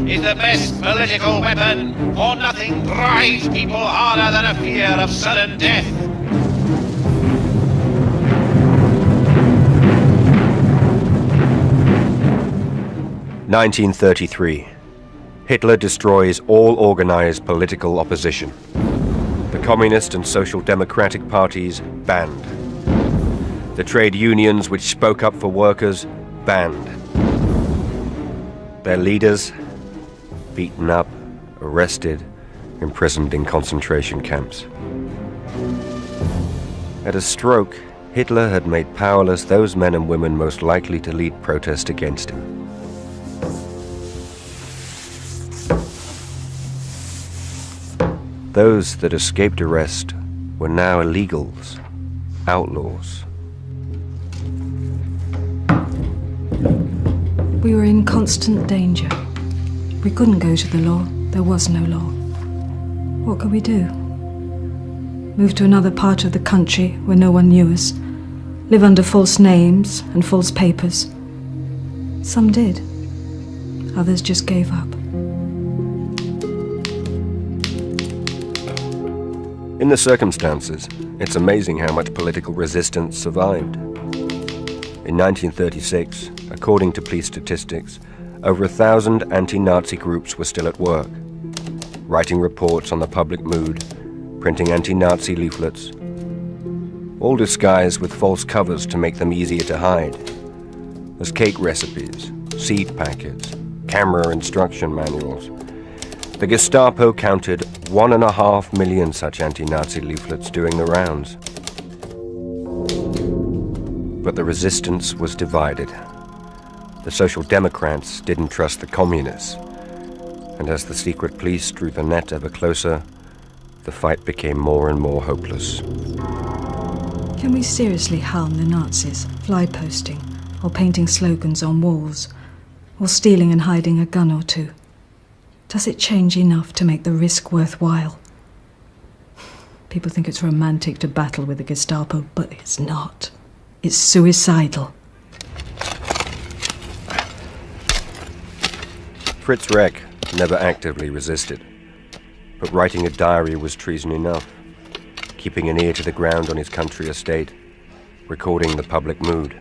is the best political weapon, for nothing drives people harder than a fear of sudden death. (1933). Hitler destroys all organized political opposition. The Communist and Social Democratic parties banned. The trade unions which spoke up for workers banned. Their leaders beaten up, arrested, imprisoned in concentration camps. At a stroke, Hitler had made powerless those men and women most likely to lead protest against him. Those that escaped arrest were now illegals, outlaws. We were in constant danger. We couldn't go to the law. There was no law. What could we do? Move to another part of the country where no one knew us, live under false names and false papers. Some did. Others just gave up. In the circumstances, it's amazing how much political resistance survived. In 1936, according to police statistics, over 1,000 anti-Nazi groups were still at work, writing reports on the public mood, printing anti-Nazi leaflets, all disguised with false covers to make them easier to hide, as cake recipes, seed packets, camera instruction manuals. The Gestapo counted 1.5 million such anti-Nazi leaflets doing the rounds. But the resistance was divided. The Social Democrats didn't trust the Communists, and as the secret police drew the net ever closer, the fight became more and more hopeless. Can we seriously harm the Nazis, fly posting, or painting slogans on walls, or stealing and hiding a gun or two? Does it change enough to make the risk worthwhile? People think it's romantic to battle with the Gestapo, but it's not. It's suicidal. Fritz Reck never actively resisted, but writing a diary was treason enough, keeping an ear to the ground on his country estate, recording the public mood.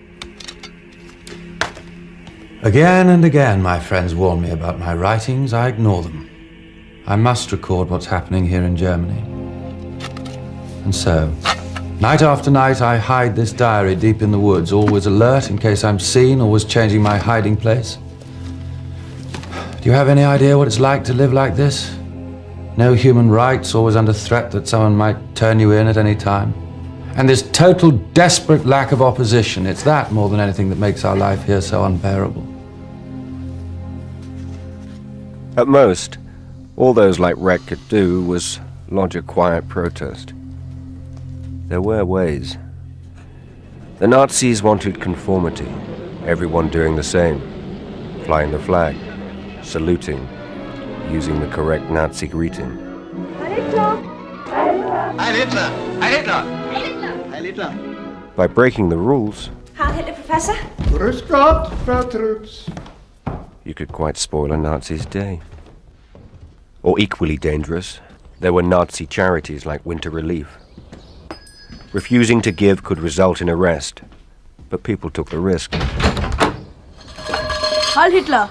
Again and again, my friends warn me about my writings. I ignore them. I must record what's happening here in Germany. And so, night after night, I hide this diary deep in the woods, always alert in case I'm seen, always changing my hiding place. Do you have any idea what it's like to live like this? No human rights, always under threat that someone might turn you in at any time. And this total, desperate lack of opposition, it's that more than anything that makes our life here so unbearable. At most, all those like Reck could do was lodge a quiet protest. There were ways. The Nazis wanted conformity, everyone doing the same, flying the flag, saluting, using the correct Nazi greeting. Heil Hitler! Heil Hitler! Heil Hitler! Heil Hitler! By breaking the rules, Heil Hitler, Professor. Grüß Gott, Frau Troops. You could quite spoil a Nazi's day. Or equally dangerous, there were Nazi charities like Winter Relief. Refusing to give could result in arrest, but people took the risk. Heil Hitler!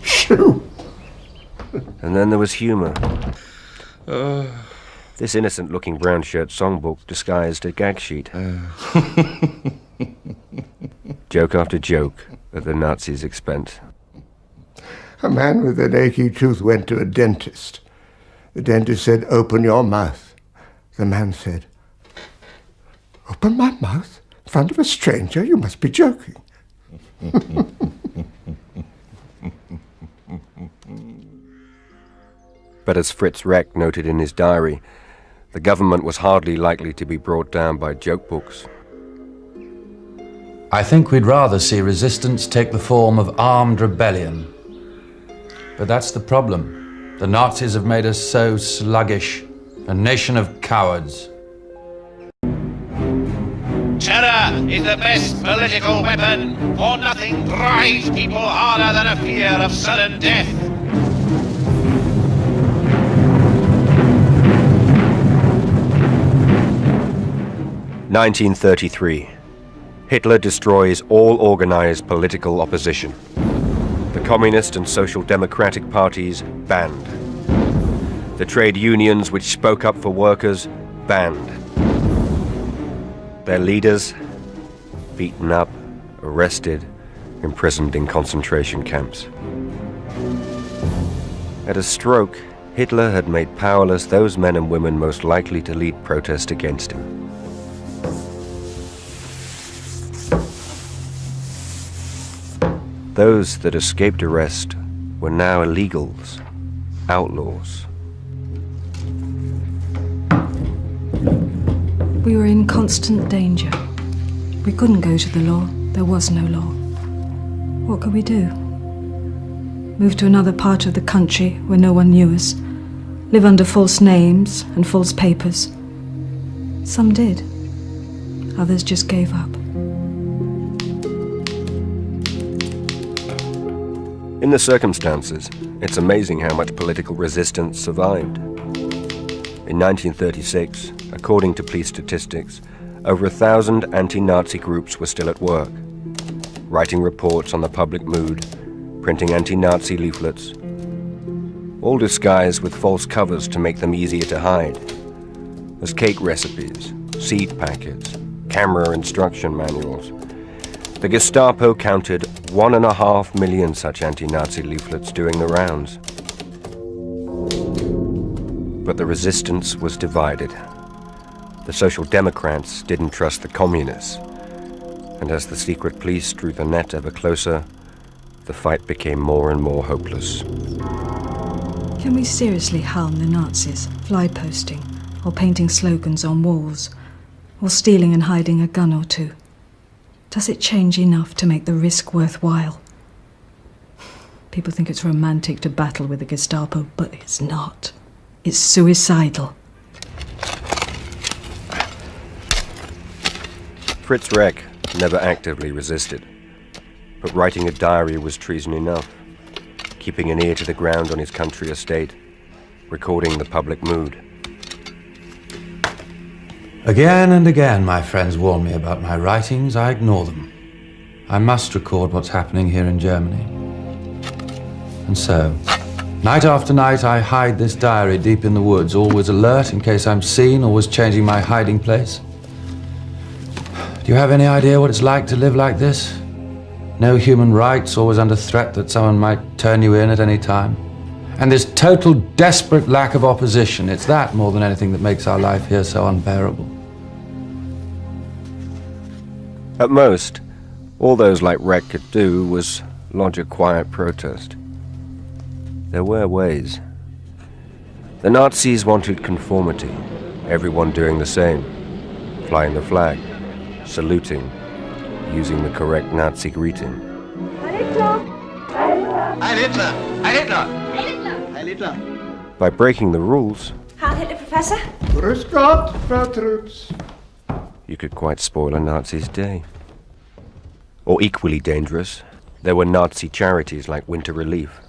Shoo! And then there was humor. This innocent-looking brown shirt songbook disguised a gag sheet. Joke after joke at the Nazis' expense. A man with an achy tooth went to a dentist. The dentist said, "Open your mouth." The man said, "Open my mouth? In front of a stranger? You must be joking." But as Fritz Reck noted in his diary, the government was hardly likely to be brought down by joke books. I think we'd rather see resistance take the form of armed rebellion. But that's the problem. The Nazis have made us so sluggish, a nation of cowards. Terror is the best political weapon, for nothing drives people harder than a fear of sudden death. 1933. Hitler destroys all organized political opposition. The Communist and Social Democratic parties banned. The trade unions which spoke up for workers banned. Their leaders beaten up, arrested, imprisoned in concentration camps. At a stroke, Hitler had made powerless those men and women most likely to lead protest against him. Those that escaped arrest were now illegals, outlaws. We were in constant danger. We couldn't go to the law. There was no law. What could we do? Move to another part of the country where no one knew us? Live under false names and false papers? Some did. Others just gave up. In the circumstances, it's amazing how much political resistance survived. In 1936, according to police statistics, over 1,000 anti-Nazi groups were still at work, writing reports on the public mood, printing anti-Nazi leaflets, all disguised with false covers to make them easier to hide, as cake recipes, seed packets, camera instruction manuals. The Gestapo counted 1.5 million such anti-Nazi leaflets doing the rounds. But the resistance was divided. The Social Democrats didn't trust the Communists, and as the secret police drew the net ever closer, the fight became more and more hopeless. Can we seriously harm the Nazis, fly posting, or painting slogans on walls, or stealing and hiding a gun or two? Does it change enough to make the risk worthwhile? People think it's romantic to battle with the Gestapo, but it's not. It's suicidal. Fritz Reck never actively resisted, but writing a diary was treason enough, keeping an ear to the ground on his country estate, recording the public mood. Again and again, my friends warn me about my writings. I ignore them. I must record what's happening here in Germany. And so, night after night, I hide this diary deep in the woods, always alert in case I'm seen, always changing my hiding place. Do you have any idea what it's like to live like this? No human rights, always under threat that someone might turn you in at any time. And this total, desperate lack of opposition. It's that more than anything that makes our life here so unbearable. At most, all those like Reck could do was lodge a quiet protest. There were ways. The Nazis wanted conformity, everyone doing the same, flying the flag, saluting, using the correct Nazi greeting. Heil Hitler! Heil Hitler! Heil Hitler! By breaking the rules, Heil Hitler, Professor. Grüß Gott, Frau Trutz. you could quite spoil a Nazi's day. Or equally dangerous, there were Nazi charities like Winter Relief.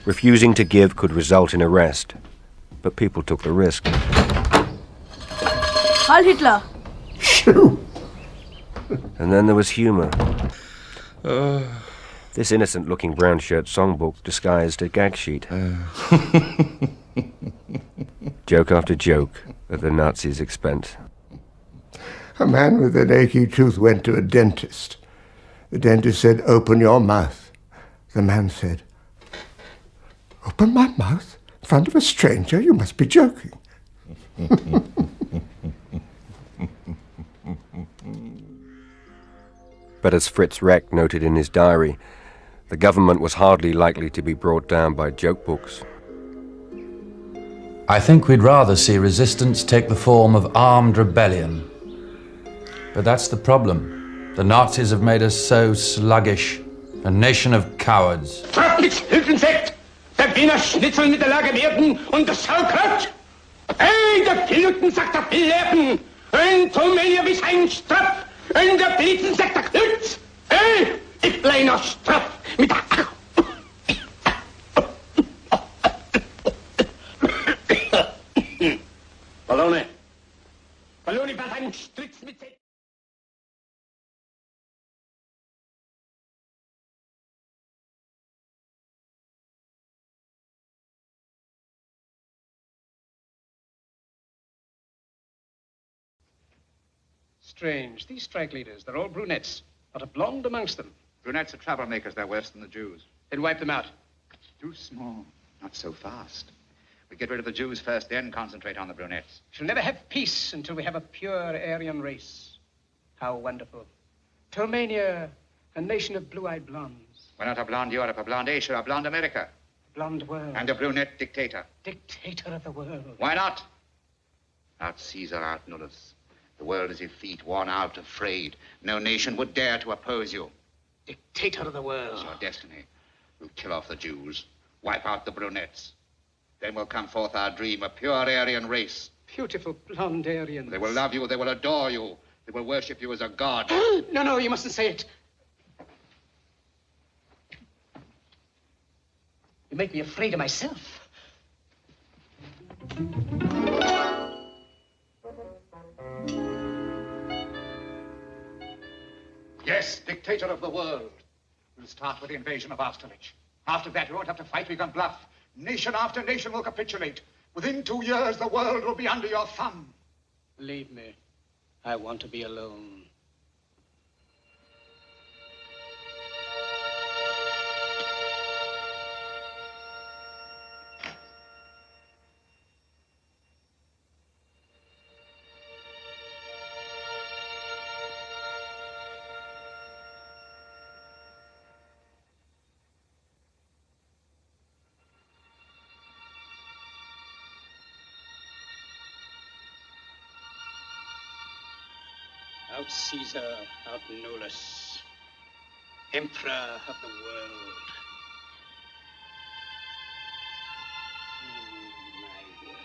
Refusing to give could result in arrest, but people took the risk. Heil Hitler. Shoo! And then there was humor. This innocent-looking brown shirt songbook disguised a gag sheet. Joke after joke at the Nazis' expense. A man with an achy tooth went to a dentist. The dentist said, "Open your mouth." The man said, "Open my mouth? In front of a stranger? You must be joking." But as Fritz Reck noted in his diary, the government was hardly likely to be brought down by joke books. I think we'd rather see resistance take the form of armed rebellion. But that's the problem. The Nazis have made us so sluggish, a nation of cowards. Trapplitz-Hültensekt, der Wiener Schnitzel mit der Lage werden und das Sauerkraut. Hey, der Piluten sagt der Pilleppen, ein Tomelia bis ein Strapf, und der Blitzen sagt der Knütz. Hey, ich kleiner Strapf mit der... Ballone. Ballone, was ein Strick. Strange. These strike leaders, they're all brunettes. Not a blonde amongst them. Brunettes are troublemakers. They're worse than the Jews. Then wipe them out. Too small. Not so fast. We get rid of the Jews first, then concentrate on the brunettes. She'll never have peace until we have a pure Aryan race. How wonderful. Tomania, a nation of blue-eyed blondes. Why not a blonde Europe, a blonde Asia, a blonde America? A blonde world. And a brunette dictator. Dictator of the world. Why not? Out Caesar, out Nullus. The world is effete, worn out, afraid. No nation would dare to oppose you. Dictator of the world. It's your destiny. We'll kill off the Jews, wipe out the brunettes. Then will come forth our dream, a pure Aryan race. Beautiful blonde Aryans. They will love you, they will adore you. They will worship you as a god. No, you mustn't say it. You make me afraid of myself. Yes, dictator of the world. We'll start with the invasion of Austerlitz. After that, we won't have to fight, we can bluff. Nation after nation will capitulate. Within 2 years, the world will be under your thumb. Leave me. I want to be alone. Out Caesar, out Nullus, Emperor of the world. My word.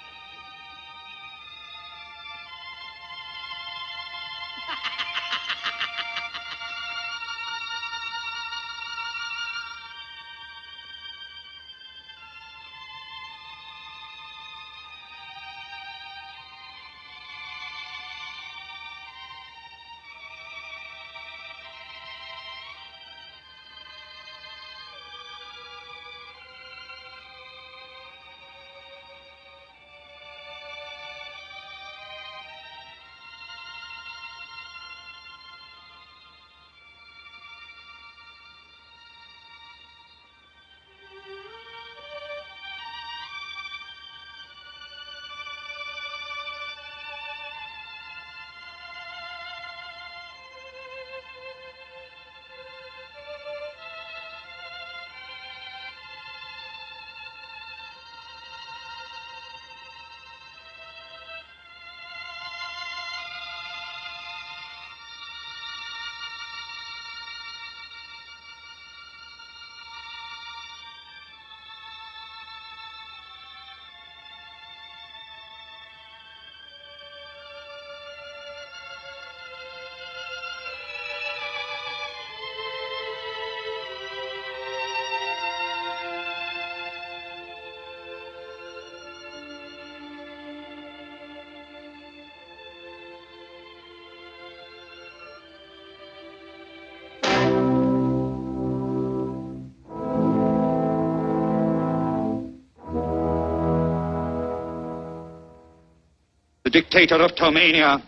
The dictator of Tomania,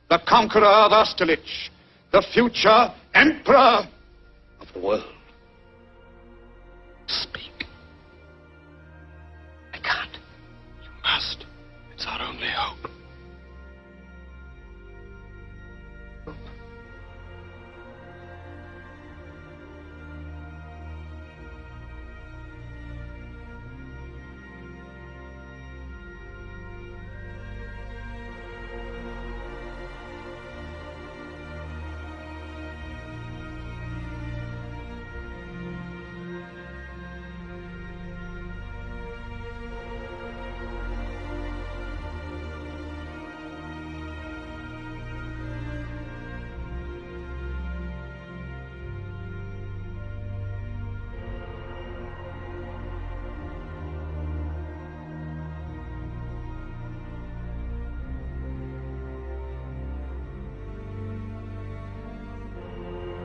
the conqueror of Austerlitz, the future emperor of the world. Speak. I can't. You must. It's our only hope.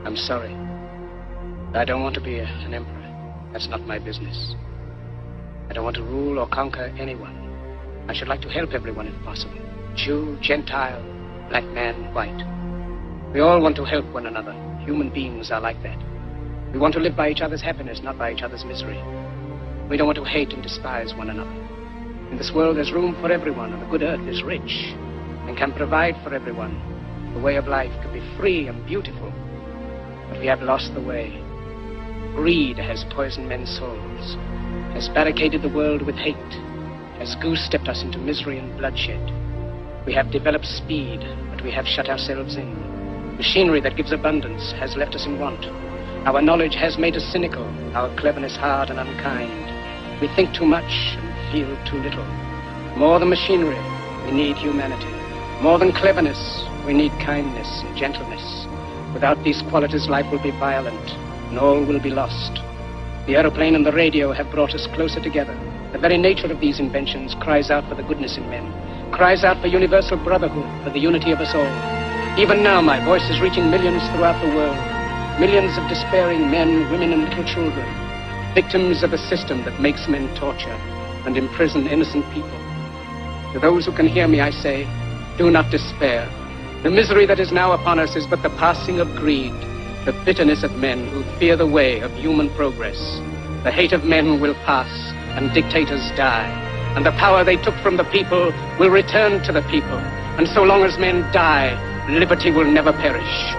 I'm sorry. I don't want to be an emperor. That's not my business. I don't want to rule or conquer anyone. I should like to help everyone if possible. Jew, Gentile, black man, white. We all want to help one another. Human beings are like that. We want to live by each other's happiness, not by each other's misery. We don't want to hate and despise one another. In this world, there's room for everyone, and the good earth is rich and can provide for everyone. The way of life can be free and beautiful, but we have lost the way. Greed has poisoned men's souls, has barricaded the world with hate, has goose-stepped us into misery and bloodshed. We have developed speed, but we have shut ourselves in. Machinery that gives abundance has left us in want. Our knowledge has made us cynical, our cleverness hard and unkind. We think too much and feel too little. More than machinery, we need humanity. More than cleverness, we need kindness and gentleness. Without these qualities, life will be violent, and all will be lost. The aeroplane and the radio have brought us closer together. The very nature of these inventions cries out for the goodness in men, cries out for universal brotherhood, for the unity of us all. Even now, my voice is reaching millions throughout the world. Millions of despairing men, women, and little children, victims of a system that makes men torture and imprison innocent people. To those who can hear me, I say, do not despair. The misery that is now upon us is but the passing of greed, the bitterness of men who fear the way of human progress. The hate of men will pass, and dictators die, and the power they took from the people will return to the people. And so long as men die, liberty will never perish.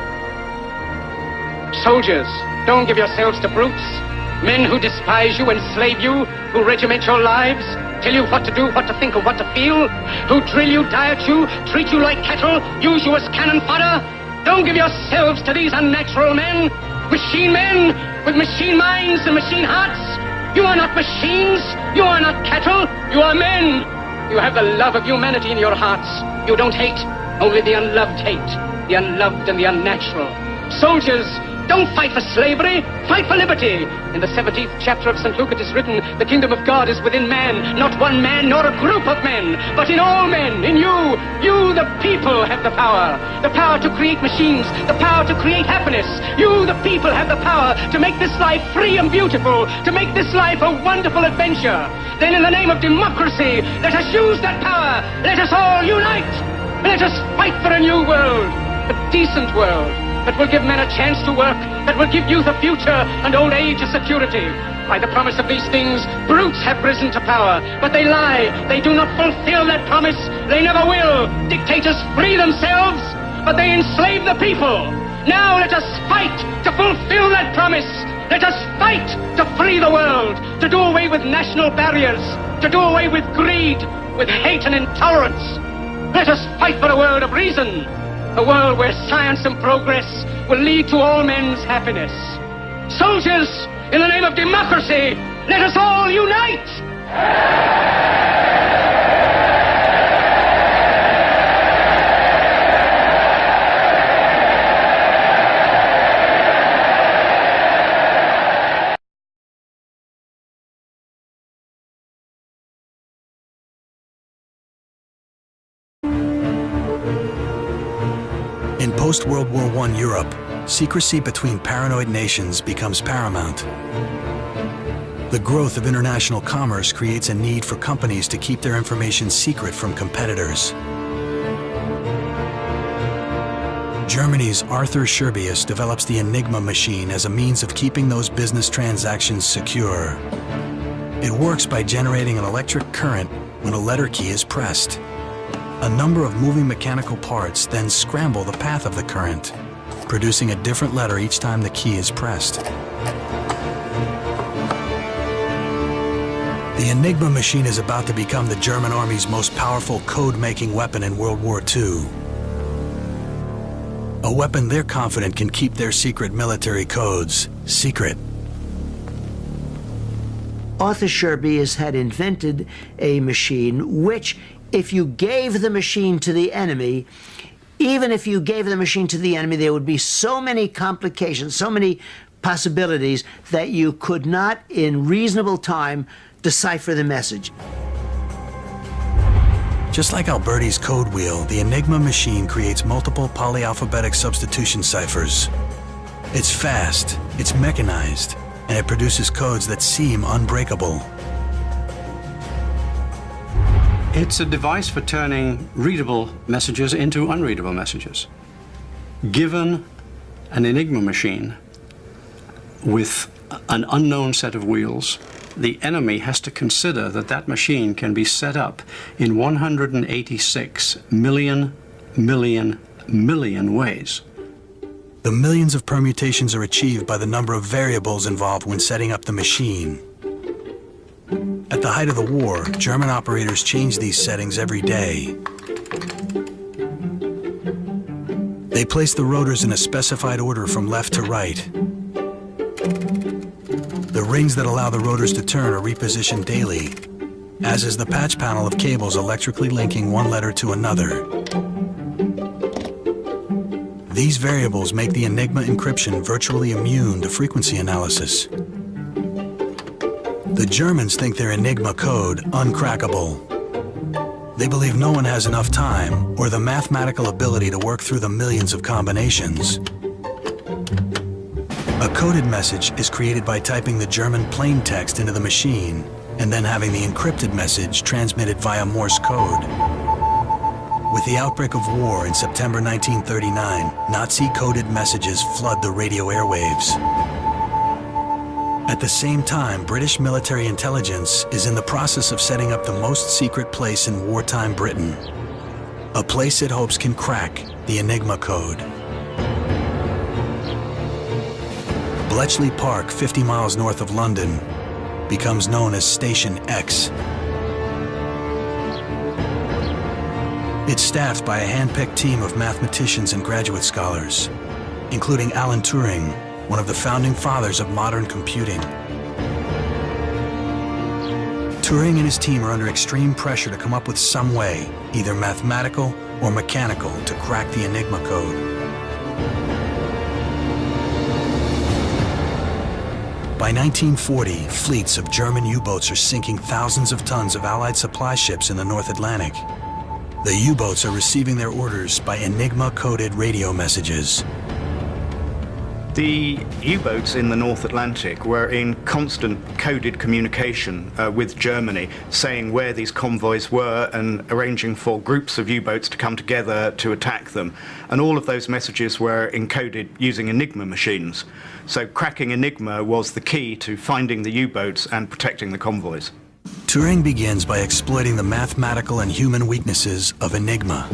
Soldiers, don't give yourselves to brutes, men who despise you, enslave you, who regiment your lives, tell you what to do, what to think, or what to feel, who drill you, diet you, treat you like cattle, use you as cannon fodder. Don't give yourselves to these unnatural men, machine men with machine minds and machine hearts. You are not machines, you are not cattle, you are men. You have the love of humanity in your hearts. You don't hate, only the unloved hate, the unloved and the unnatural. Soldiers, don't fight for slavery, fight for liberty. In the 17th chapter of St. Luke it is written, the kingdom of God is within man, not one man nor a group of men, but in all men, in you. You, the people, have the power to create machines, the power to create happiness. You, the people, have the power to make this life free and beautiful, to make this life a wonderful adventure. Then in the name of democracy, let us use that power. Let us all unite. Let us fight for a new world, a decent world, that will give men a chance to work, that will give youth a future and old age a security. By the promise of these things, brutes have risen to power, but they lie. They do not fulfill that promise. They never will. Dictators free themselves, but they enslave the people. Now let us fight to fulfill that promise. Let us fight to free the world, to do away with national barriers, to do away with greed, with hate and intolerance. Let us fight for a world of reason, a world where science and progress will lead to all men's happiness. Soldiers, in the name of democracy, let us all unite! In post-World War I Europe, secrecy between paranoid nations becomes paramount. The growth of international commerce creates a need for companies to keep their information secret from competitors. Germany's Arthur Scherbius develops the Enigma machine as a means of keeping those business transactions secure. It works by generating an electric current when a letter key is pressed. A number of moving mechanical parts then scramble the path of the current, producing a different letter each time the key is pressed. The Enigma machine is about to become the German Army's most powerful code-making weapon in World War II. A weapon they're confident can keep their secret military codes secret. Arthur Scherbius had invented a machine which, if you gave the machine to the enemy, even if you gave the machine to the enemy, there would be so many complications, so many possibilities that you could not, in reasonable time, decipher the message. Just like Alberti's code wheel, the Enigma machine creates multiple polyalphabetic substitution ciphers. It's fast, it's mechanized, and it produces codes that seem unbreakable. It's a device for turning readable messages into unreadable messages. Given an Enigma machine with an unknown set of wheels, the enemy has to consider that that machine can be set up in 186 million ways. The millions of permutations are achieved by the number of variables involved when setting up the machine. At the height of the war, German operators changed these settings every day. They placed the rotors in a specified order from left to right. The rings that allow the rotors to turn are repositioned daily, as is the patch panel of cables electrically linking one letter to another. These variables make the Enigma encryption virtually immune to frequency analysis. The Germans think their Enigma code uncrackable. They believe no one has enough time or the mathematical ability to work through the millions of combinations. A coded message is created by typing the German plain text into the machine and then having the encrypted message transmitted via Morse code. With the outbreak of war in September 1939, Nazi-coded messages flood the radio airwaves. At the same time, British military intelligence is in the process of setting up the most secret place in wartime Britain, a place it hopes can crack the Enigma code. Bletchley Park, 50 miles north of London, becomes known as Station X. It's staffed by a hand-picked team of mathematicians and graduate scholars, including Alan Turing, one of the founding fathers of modern computing. Turing and his team are under extreme pressure to come up with some way, either mathematical or mechanical, to crack the Enigma code. By 1940, fleets of German U-boats are sinking thousands of tons of Allied supply ships in the North Atlantic. The U-boats are receiving their orders by Enigma-coded radio messages. The U-boats in the North Atlantic were in constant coded communication with Germany, saying where these convoys were and arranging for groups of U-boats to come together to attack them. And all of those messages were encoded using Enigma machines. So cracking Enigma was the key to finding the U-boats and protecting the convoys. Turing begins by exploiting the mathematical and human weaknesses of Enigma.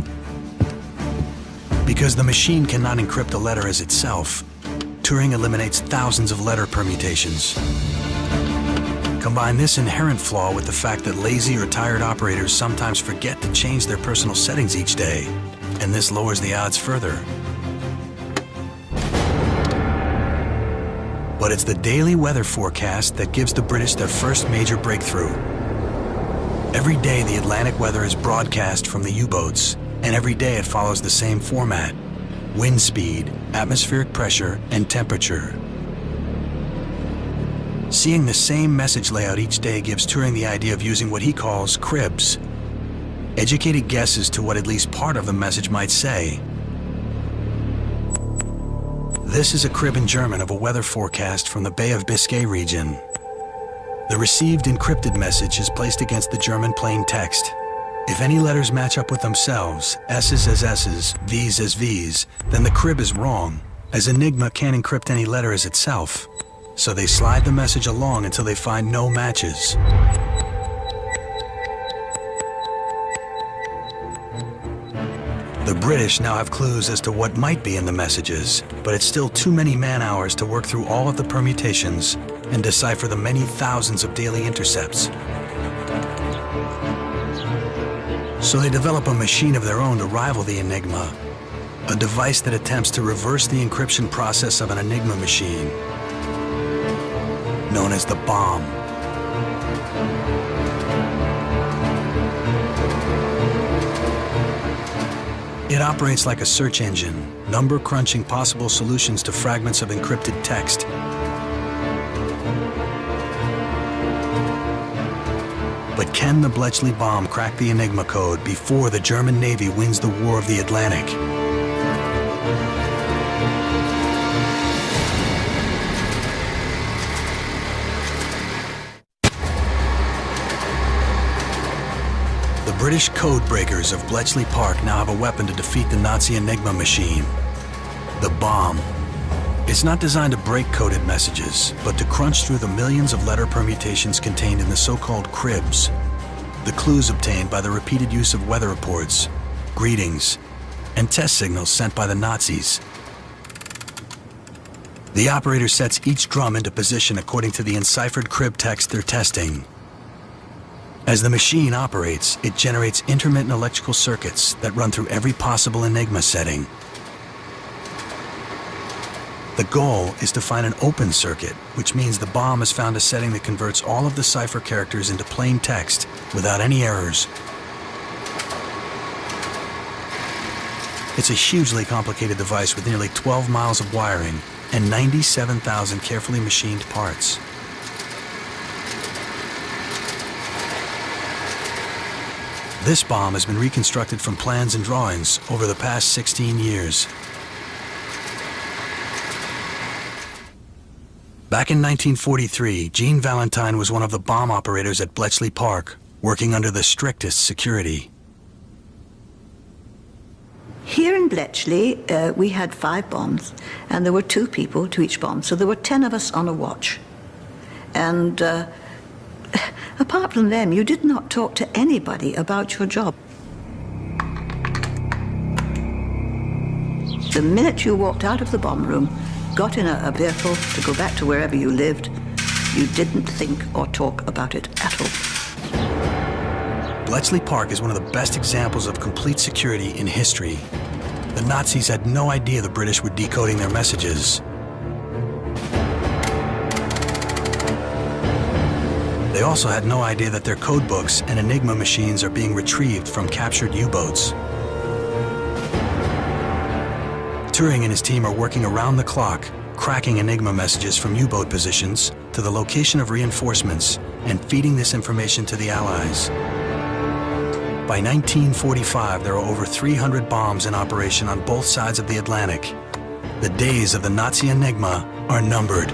Because the machine cannot encrypt a letter as itself, Turing eliminates thousands of letter permutations. Combine this inherent flaw with the fact that lazy or tired operators sometimes forget to change their personal settings each day, and this lowers the odds further. But it's the daily weather forecast that gives the British their first major breakthrough. Every day the Atlantic weather is broadcast from the U-boats, and every day it follows the same format: wind speed, atmospheric pressure, and temperature. Seeing the same message layout each day gives Turing the idea of using what he calls cribs, educated guesses to what at least part of the message might say. This is a crib in German of a weather forecast from the Bay of Biscay region. The received encrypted message is placed against the German plain text. If any letters match up with themselves, S's as S's, V's as V's, then the crib is wrong, as Enigma can't encrypt any letter as itself. So they slide the message along until they find no matches. The British now have clues as to what might be in the messages, but it's still too many man-hours to work through all of the permutations and decipher the many thousands of daily intercepts. So they develop a machine of their own to rival the Enigma, a device that attempts to reverse the encryption process of an Enigma machine, known as the bomb. It operates like a search engine, number-crunching possible solutions to fragments of encrypted text. But can the Bletchley bomb crack the Enigma code before the German Navy wins the War of the Atlantic? The British code breakers of Bletchley Park now have a weapon to defeat the Nazi Enigma machine. The bomb. It's not designed to break coded messages, but to crunch through the millions of letter permutations contained in the so-called cribs, the clues obtained by the repeated use of weather reports, greetings, and test signals sent by the Nazis. The operator sets each drum into position according to the enciphered crib text they're testing. As the machine operates, it generates intermittent electrical circuits that run through every possible Enigma setting. The goal is to find an open circuit, which means the bomb has found a setting that converts all of the cipher characters into plain text without any errors. It's a hugely complicated device with nearly 12 miles of wiring and 97,000 carefully machined parts. This bomb has been reconstructed from plans and drawings over the past 16 years. Back in 1943, Gene Valentine was one of the bomb operators at Bletchley Park, working under the strictest security. Here in Bletchley, we had 5 bombs, and there were 2 people to each bomb, so there were 10 of us on a watch. And apart from them, you did not talk to anybody about your job. The minute you walked out of the bomb room, got in a vehicle to go back to wherever you lived, you didn't think or talk about it at all. Bletchley Park is one of the best examples of complete security in history. The Nazis had no idea the British were decoding their messages. They also had no idea that their code books and Enigma machines are being retrieved from captured U-boats. Turing and his team are working around the clock, cracking Enigma messages from U-boat positions to the location of reinforcements and feeding this information to the Allies. By 1945, there are over 300 bombs in operation on both sides of the Atlantic. The days of the Nazi Enigma are numbered.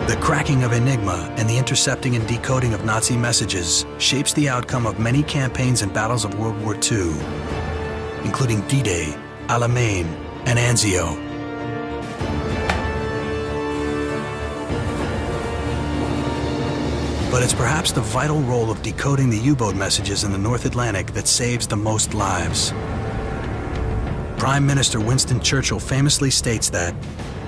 The cracking of Enigma and the intercepting and decoding of Nazi messages shapes the outcome of many campaigns and battles of World War II, including D-Day, Alamein, and Anzio. But it's perhaps the vital role of decoding the U-boat messages in the North Atlantic that saves the most lives. Prime Minister Winston Churchill famously states that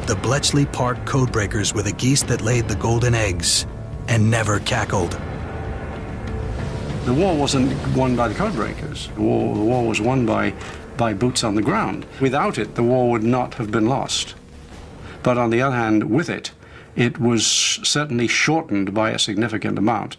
the Bletchley Park codebreakers were the geese that laid the golden eggs and never cackled. The war wasn't won by the codebreakers. The war was won by boots on the ground. Without it, the war would not have been lost. But on the other hand, with it, it was certainly shortened by a significant amount.